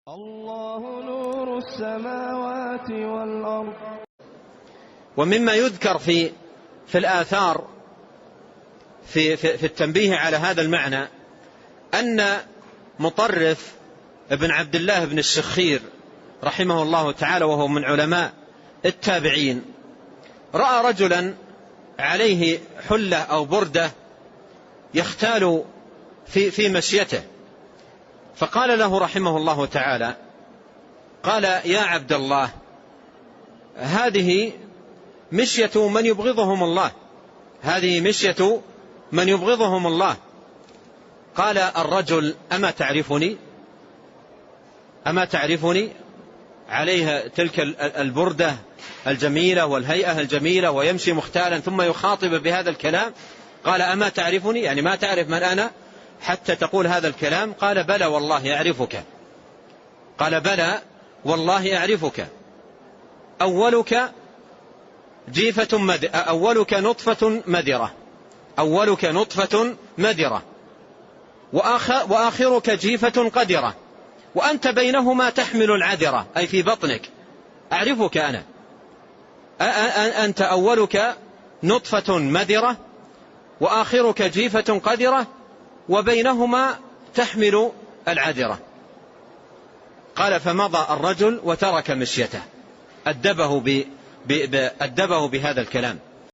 الله نور السماوات والأرض. ومما يذكر في الآثار في التنبيه على هذا المعنى أن مطرف ابن عبد الله بن الشخير رحمه الله تعالى، وهو من علماء التابعين، رأى رجلا عليه حلة أو بردة يختال في مشيته، فقال له رحمه الله تعالى، قال: يا عبد الله، هذه مشية من يبغضهم الله، هذه مشية من يبغضهم الله. قال الرجل: أما تعرفني عليها تلك البردة الجميلة والهيئة الجميلة ويمشي مختالا ثم يخاطب بهذا الكلام؟ قال: أما تعرفني، يعني ما تعرف من أنا حتى تقول هذا الكلام؟ قال: بلى والله أعرفك. قال: بلى والله أعرفك، أولك نطفة مدرة وآخرك جيفة قدرة وأنت بينهما تحمل العذرة، أي في بطنك. أعرفك أنا، أنت أولك نطفة مدرة وآخرك جيفة قدرة وبينهما تحمل العذرة. قال: فمضى الرجل وترك مشيته، أدبه بهذا الكلام.